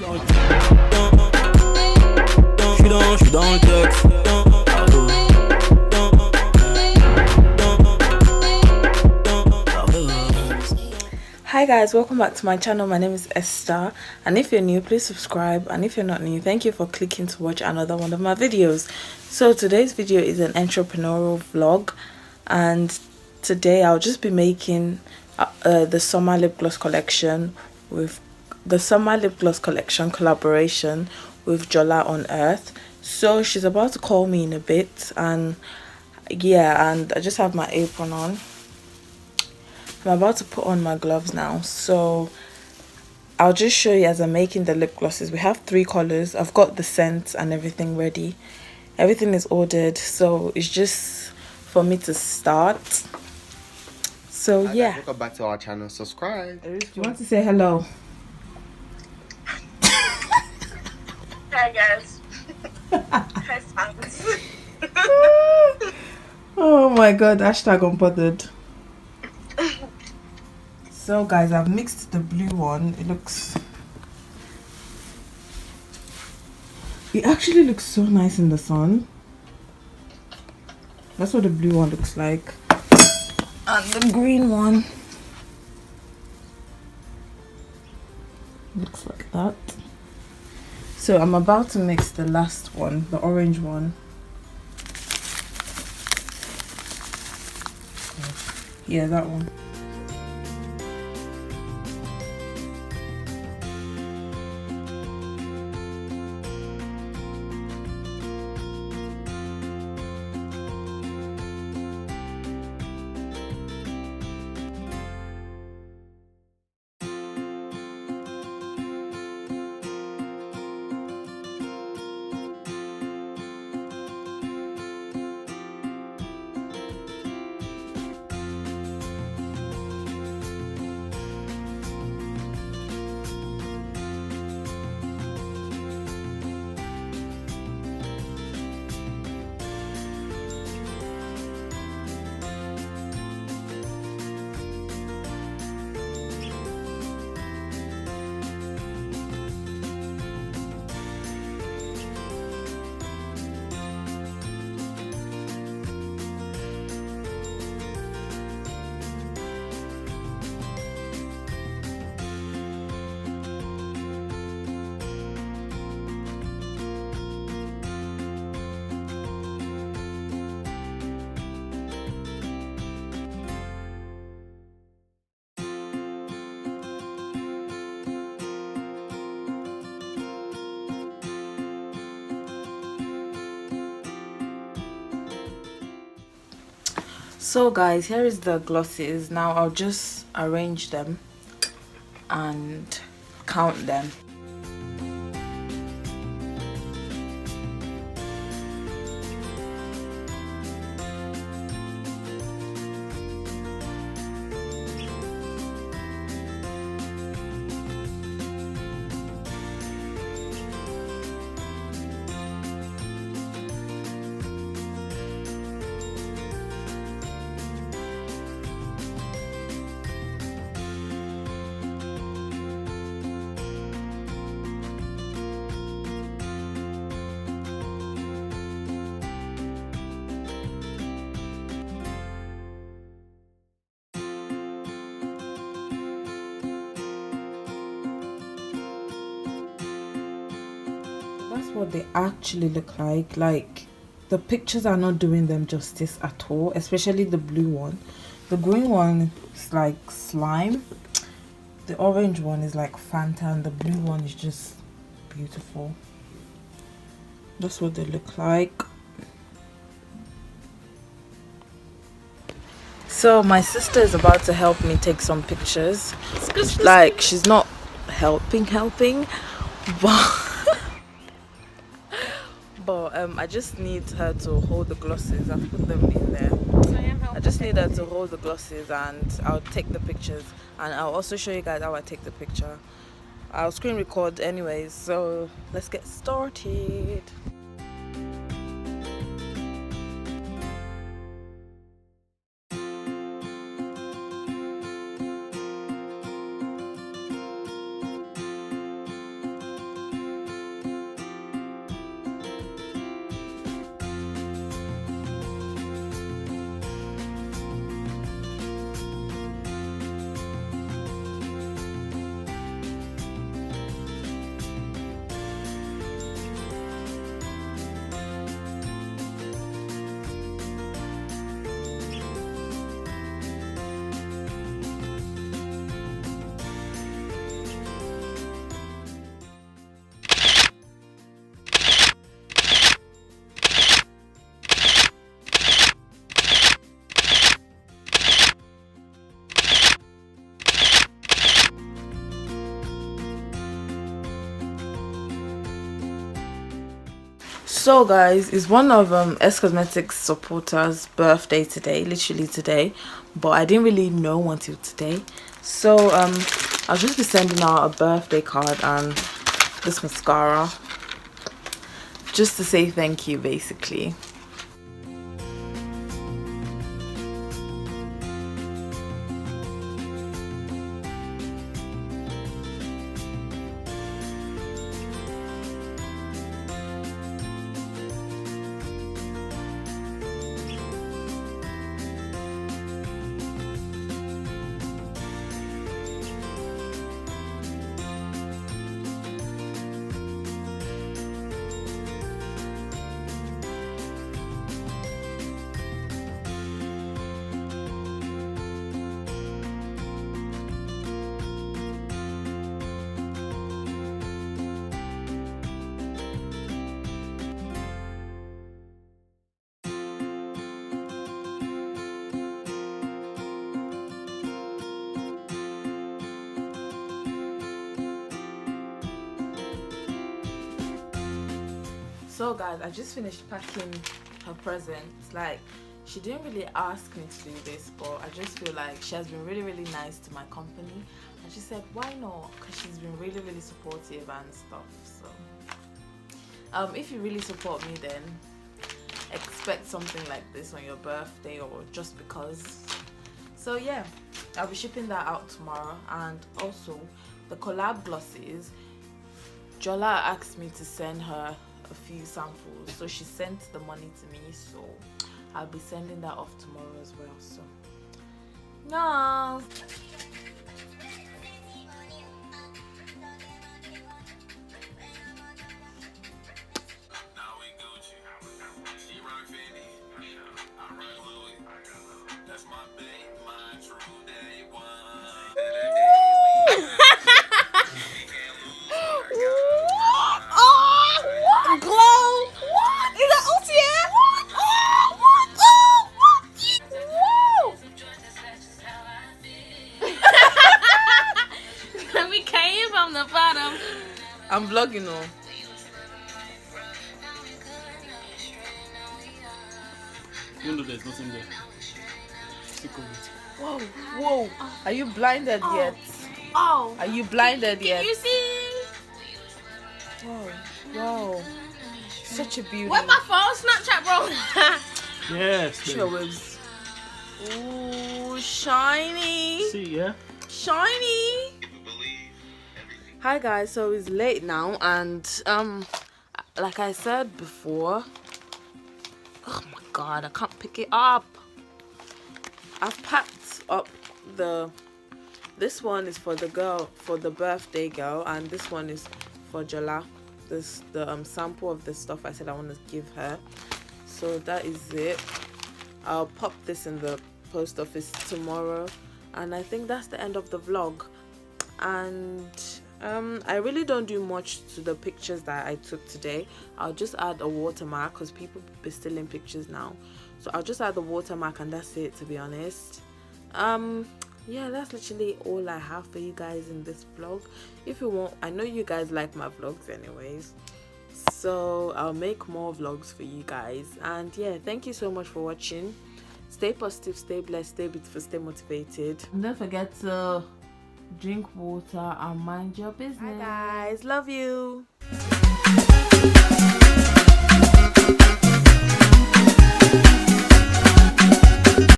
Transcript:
Je suis dans le texte. Hi guys, welcome back to my channel. My name is Esther, and if you're new, please subscribe, and if you're not new, thank you for clicking to watch another one of my videos. So today's video is an entrepreneurial vlog, and today I'll just be making the summer lip gloss collection with the summer lip gloss collection collaboration with Jola on Earth. So she's about to call me in a bit, and yeah, and I just have my apron on. I'm about to put on my gloves now, so I'll just show you as I'm making the lip glosses. We have 3 colors. I've got the scents and everything ready. Everything is ordered, so it's just for me to start. So hi yeah, guys, welcome back to our channel. Subscribe. do you want to say hello? Hi guys. Hi fans. Oh my god, hashtag unbothered. So guys, I've mixed the blue one. It actually looks so nice in the sun. That's what the blue one looks like. And the green one looks like that. So I'm about to mix the last one, the orange one. Yeah, that one. So guys, here is the glosses. Now I'll just arrange them and count them. That's what they actually look like the pictures are not doing them justice at all, especially the blue one. The green one is like slime, the orange one is like Fanta, and the blue one is just beautiful. That's what they look like. So my sister is about to help me take some pictures. Like, she's not helping but I just need her to hold the glosses. I've put them in there. I just need her to hold the glosses and I'll take the pictures, and I'll also show you guys how I take the picture. I'll screen record anyways, so let's get started. So guys, it's one of S Cosmetics supporters' birthday today, literally today, but I didn't really know until today. So I'll just be sending out a birthday card and this mascara just to say thank you, basically. So guys, I just finished packing her presents. Like, she didn't really ask me to do this, but I just feel like she has been really nice to my company, and she said why not, because she's been really supportive and stuff. So if you really support me, then expect something like this on your birthday or just because. So yeah, I'll be shipping that out tomorrow. And also the collab glosses, Jola asked me to send her a few samples, so she sent the money to me, so I'll be sending that off tomorrow as well. So no. I'm vlogging now. You know there's nothing there. Whoa, whoa. Are you blinded yet? Oh. Are you blinded yet? You see? Whoa, wow. Such a beauty. Where's my phone? Snapchat, bro. Yes. Sure was. Ooh, shiny. See, yeah? Shiny. Hi guys, so it's late now, and like I said before, oh my god, I can't pick it up. I've packed up this one is for the girl, for the birthday girl, and this one is for Jola. The sample of the stuff I said I want to give her. So that is it. I'll pop this in the post office tomorrow, and I think that's the end of the vlog. And I really don't do much to the pictures that I took today. I'll just add a watermark because people be stealing pictures now, so I'll just add the watermark and that's it, to be honest. Yeah, that's literally all I have for you guys in this vlog. If you want, I know you guys like my vlogs anyways, so I'll make more vlogs for you guys. And yeah, thank you so much for watching. Stay positive, stay blessed, stay beautiful, stay motivated, and don't forget to drink water and mind your business. Bye guys, love you.